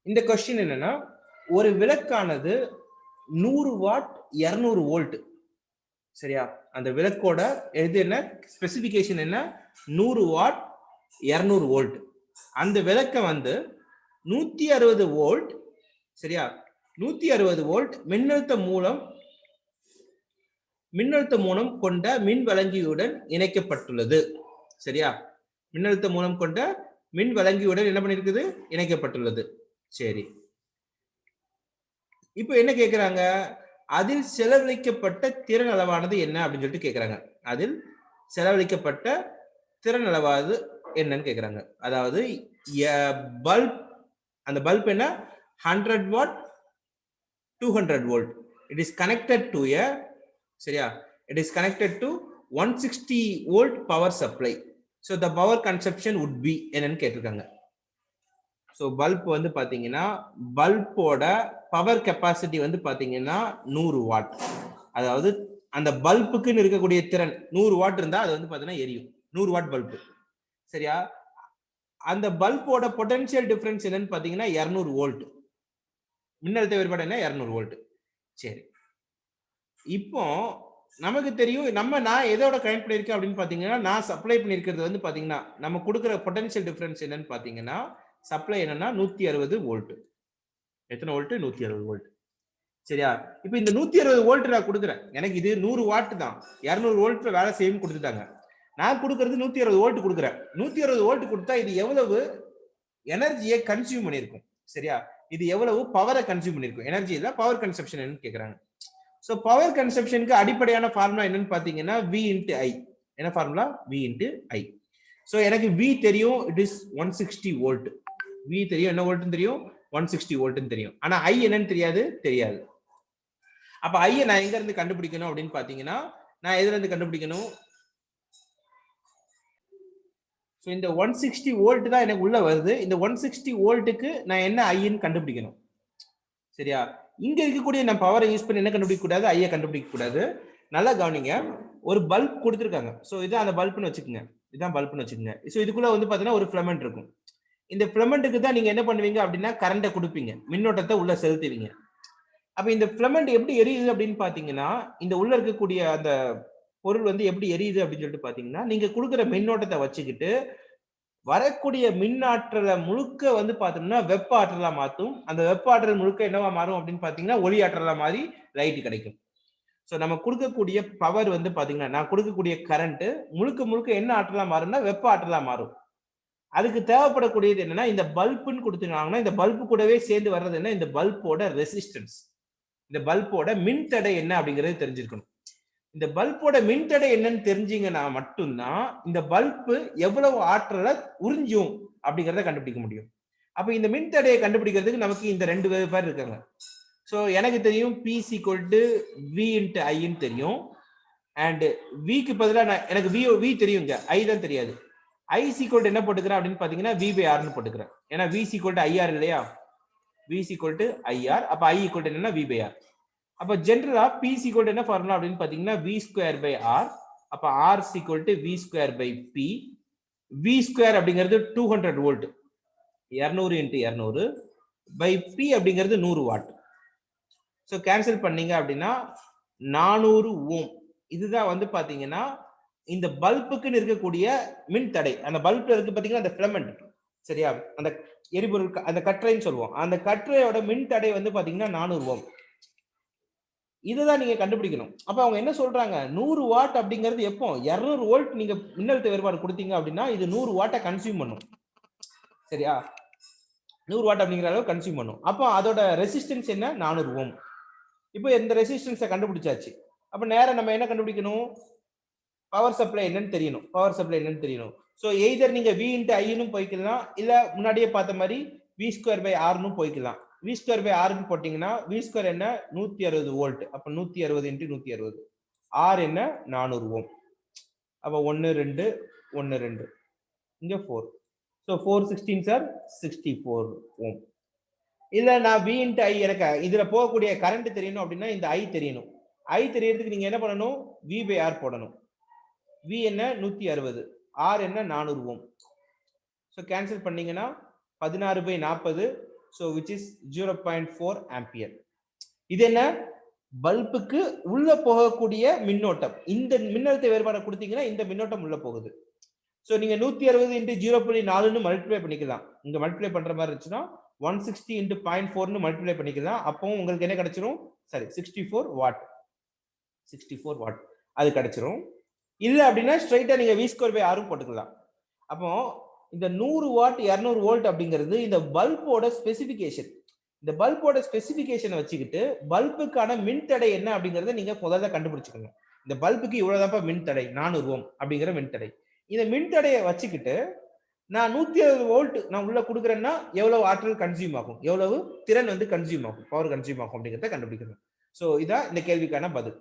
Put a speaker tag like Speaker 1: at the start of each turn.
Speaker 1: இந்த கொஸ்டின் என்னன்னா, ஒரு விளக்கானது 100 வாட் 200 வோல்ட். சரியா? அந்த விளக்கோட எது என்ன ஸ்பெசிபிகேஷன் என்ன? 100 வாட் 200 வோல்ட். அந்த விளக்க வந்து 160 வோல்ட், சரியா? 160 வோல்ட் மின்னழுத்த மூலம் கொண்ட மின் வழங்கியுடன் இணைக்கப்பட்டுள்ளது. சரியா? மின்னழுத்த மூலம் கொண்ட மின் வழங்கியுடன் என்ன பண்ணிருக்குது? இணைக்கப்பட்டுள்ளது. சரி. இப்போ என்ன கேக்குறாங்க? அதில் செலவழிக்கப்பட்ட திறன் அளவானது என்ன அப்படின்னு சொல்லிட்டு கேக்குறாங்க. அதில் செலவழிக்கப்பட்ட திறன் அளவானது என்னன்னு கேக்குறாங்க. அதாவது பல்ப், அந்த பல்ப் என்ன 100 what 200 volt. It is connected to a, சரியா? It is connected to 160 volt power supply. So the power consumption would be என்னன்னு கேட்டிருக்காங்க. ஸோ பல்ப் வந்து பாத்தீங்கன்னா பல்போட பவர் கெப்பாசிட்டி வந்து பாத்தீங்கன்னா 100 வாட். அதாவது அந்த பல்புக்குன்னு இருக்கக்கூடிய திறன் 100 வாட் இருந்தா அது வந்து பாத்தீங்கன்னா எரியும். 100 வாட் பல்பு, சரியா? அந்த பல்போட பொட்டன்ஷியல் டிஃபரன்ஸ் என்னன்னு பாத்தீங்கன்னா 200 வோல்ட். மின்னழுத்த வேறுபாடு என்ன? 200 வோல்ட். சரி, இப்போ நமக்கு தெரியும் நான் எதோட கனெக்ட் பண்ணிருக்கேன் அப்படின்னு பாத்தீங்கன்னா, நான் சப்ளை பண்ணிருக்கிறது வந்து பாத்தீங்கன்னா நம்ம கொடுக்குற பொட்டன்ஷியல் டிஃபரன்ஸ் என்னன்னு பாத்தீங்கன்னா சப்ளை என்னன்னா 160 வோல்ட். எத்தனை வோல்ட்? 160 வோல்ட். சரியா? இப்போ இந்த 160 வோல்ட் நான் கொடுக்குறேன். எனக்கு இது 100 வாட் தான், 200 வோல்ட்ல வேலை செய்யும் கொடுத்துட்டாங்க. நான் கொடுக்கறது 160 வோல்ட் கொடுக்குறேன். 160 வோல்ட் கொடுத்தா இது எவ்வளவு எனர்ஜியை கன்சியூம் பண்ணிருக்கும்? சரியா? இது எவ்வளவு பவரை கன்சியூம் பண்ணிருக்கும்? எனர்ஜி இல்ல, பவர் கன்சப்ஷன் கேக்குறாங்க. சோ பவர் கன்சப்ஷனுக்கு அடிப்படையான ஃபார்முலா என்னன்னு பாத்தீங்கன்னா V into I. என்ன formula? V into I. So எனக்கு V தெரியும், இட் இஸ் 160 வோல்ட். V தெரியும், என்ன வோல்ட்னு தெரியும்? 160 வோல்ட்னு தெரியும். ஆனா I என்னன்னு தெரியாது. அப்ப I நான் எங்க இருந்து கண்டுபிடிக்கணும் அப்படின்னு பாத்தீங்கன்னா, நான் எதுல இருந்து கண்டுபிடிக்கணும்? சோ இந்த 160 வோல்ட் தான் எனக்கு உள்ள வருது. இந்த 160 வோல்ட்டுக்கு நான் என்ன ஐன்னு கண்டுபிடிக்கணும். சரியா? இங்க இருக்கக்கூடிய நான் பவரை யூஸ் பண்ணி என்ன கண்டுபிடிக்க கூடாது? ஐயை கண்டுபிடிக்க கூடாது. நல்லா கவனிங்க. ஒரு பல்ப் கொடுத்துருக்காங்க. சோ இதான் அந்த பல்ப்னு வச்சுக்கோங்க. இதான் பல்ப்னு வச்சுக்கோங்க. சோ இதுக்குள்ள வந்து பாத்தீங்கன்னா ஒரு ஃபிலமெண்ட் இருக்கும். இந்த ஃபிலமெண்ட்டுக்கு தான் நீங்க என்ன பண்ணுவீங்க அப்படின்னா கரண்ட்டை கொடுப்பீங்க, மின்னோட்டத்தை உள்ள செலுத்துவீங்க. அப்ப இந்த ஃபிலமெண்ட் எப்படி எரியுது அப்படின்னு பாத்தீங்கன்னா, இந்த உள்ள இருக்கக்கூடிய அந்த பொருள் வந்து எப்படி எரியுது அப்படின்னு சொல்லிட்டு பாத்தீங்கன்னா, நீங்க கொடுக்குற மின்னோட்டத்தை வச்சுக்கிட்டு வரக்கூடிய மின் ஆற்றலை முழுக்க வந்து பாத்தோம்னா வெப்ப ஆற்றலா மாத்தும். அந்த வெப்ப ஆற்றல் முழுக்க என்னவா மாறும் அப்படின்னு பாத்தீங்கன்னா ஒளி ஆற்றலா மாறி லைட் கிடைக்கும். சோ நம்ம கொடுக்கக்கூடிய பவர் வந்து பாத்தீங்கன்னா, நான் கொடுக்கக்கூடிய கரண்ட் முழுக்க என்ன ஆற்றலா மாறும்னா வெப்ப ஆற்றலா மாறும். அதுக்கு தேவைப்படக்கூடியது என்னன்னா, இந்த பல்புன்னு கொடுத்துருக்காங்கன்னா இந்த பல்பு கூடவே சேர்ந்து வர்றது என்ன? இந்த பல்போட ரெசிஸ்டன்ஸ், இந்த பல்போட மின்தடை என்ன அப்படிங்கறது தெரிஞ்சிருக்கணும். இந்த பல்போட மின்தடை என்னன்னு தெரிஞ்சீங்கன்னா மட்டும்தான் இந்த பல்பு எவ்வளவு ஆற்றலை உறிஞ்சும் அப்படிங்கறத கண்டுபிடிக்க முடியும். அப்ப இந்த மின்தடையை கண்டுபிடிக்கிறதுக்கு நமக்கு இந்த ரெண்டு பேர் இருக்காங்க. சோ எனக்கு தெரியும் P is equal to V into I ன்னு தெரியும். அண்ட் Vக்கு பதிலா எனக்கு V தெரியுங்க, I தான் தெரியாது. I is equal to என்ன போட்டுக்கிறேன் அப்படின்னு பாத்தீங்கன்னா V by R ன்னு போட்டுக்கிறேன். ஏன்னா V is equal to IR இல்லையா? V is equal to IR. அப்ப I equal to என்னன்னா V by R. அப்ப ஜெனரலா P is equal to என்ன ஃபார்முலா அப்படின்னு பாத்தீங்கன்னா V square by R. அப்ப R is equal to V square by P. V square அப்படிங்கிறது 200 வோல்ட், 200 into 200 by P அப்படிங்கிறது 100 வாட். சோ கேன்சல் பண்ணீங்க அப்படின்னா 400 ஓம். இதுதான் வந்து பாத்தீங்கன்னா இந்த பல்புக்குன்னு இருக்கக்கூடிய மின் தடை. அந்த பல்ப்ல இருக்கு பாத்தீங்கன்னா அந்த ஃபிலமெண்ட், சரியா? அந்த எரிபொருள் அந்த கற்றைன்னு சொல்லுவோம். அந்த கற்றையோட மின் தடை வந்து பாத்தீங்கன்னா 400 ஓம். இதுதான் நீங்க கண்டுபிடிக்கணும். அப்ப அவங்க என்ன சொல்றாங்க? 100 வாட் அப்படிங்கிறது எப்போ 200 வோல்ட் நீங்க மின்னழுத்த வேறுபாடு கொடுத்தீங்க அப்படின்னா இது 100 வாட்டை கன்சியூம் பண்ணும். சரியா? 100 வாட் அப்படிங்கிற அளவு கன்சியூம் பண்ணும். அப்போ அதோட ரெசிஸ்டன்ஸ் என்ன? 400 ஓம். இப்போ இந்த ரெசிஸ்டன்ஸை கண்டுபிடிச்சாச்சு. அப்ப நேரா நம்ம என்ன கண்டுபிடிக்கணும்? பவர் சப்ளை என்னன்னு தெரியணும். பவர் சப்ளை என்னன்னு தெரியணும். சோ எய்தர் நீங்க V into I ன்னு போய்க்கலாம், இல்ல முன்னாடியே பார்த்த மாதிரி V square by R ன்னு போய்க்கலாம். V square by R ன்னு போட்டீங்கன்னா V square என்ன? 160 வோல்ட். அப்ப 160 into 160. R என்ன? 400 ஓம். அப்ப 1 2 1 2 இங்க 4. சோ 4 16 சார் 64 ஓம். இல்ல நான் V into I எனக்கு இதுல போகக்கூடிய கரண்ட் தெரியணும் அப்படின்னா இந்த I தெரியணும். I தெரியறதுக்கு நீங்க என்ன பண்ணணும்? V by R போடணும். V என்ன? 160, R என்ன? 400 ஓம். சோ கேன்சல் பண்ணீங்கன்னா 16 by 40 so which is 0.4 ampere. இது என்ன, பல்புக்கு உள்ள போகக்கூடிய மின்னோட்டம். இந்த மின்னழுத்த வேறுபாடை கொடுத்தீங்கன்னா இந்த மின்னோட்டம் உள்ள போகுது. ஸோ நீங்க 160 இன்ட்டு 0.4ன்னு மல்டிப்ளை பண்ணிக்கலாம். இங்க மல்டிப்ளை பண்ற மாதிரி இருந்துச்சுன்னா 160 இன்ட்டு 0.4ன்னு மல்டிப்ளை பண்ணிக்கலாம். அப்பவும் உங்களுக்கு என்ன கிடைச்சிரும், சரி 64 வாட், 64 வாட் அது கிடைச்சிரும். இல்ல அப்படின்னா ஸ்ட்ரைட்டா நீங்க v²/r போட்டுக்கலாம். அப்போ இந்த 100 வாட் 200 வோல்ட் அப்படிங்கிறது இந்த பல்போட ஸ்பெசிபிகேஷன். இந்த பல்போட ஸ்பெசிபிகேஷனை வச்சுக்கிட்டு பல்புக்கான மின்தடை என்ன அப்படிங்கறத நீங்க முதல்ல கண்டுபிடிச்சுக்கணும். இந்த பல்புக்கு இவ்வளவுதான்ப்பா மின்தடை 400 ஓம் அப்படிங்கிற மின்தடை. இந்த மின்தடையை வச்சுக்கிட்டு நான் 160 வோல்ட் நான் உள்ள கொடுக்குறேன்னா எவ்வளவு ஆற்றல் கன்சியூம் ஆகும், எவ்வளவு திறன் வந்து கன்சியூம் ஆகும், பவர் கன்சியூம் ஆகும் அப்படிங்கிறத கண்டுபிடிக்கணும். ஸோ இதான் இந்த கேள்விக்கான பதில்.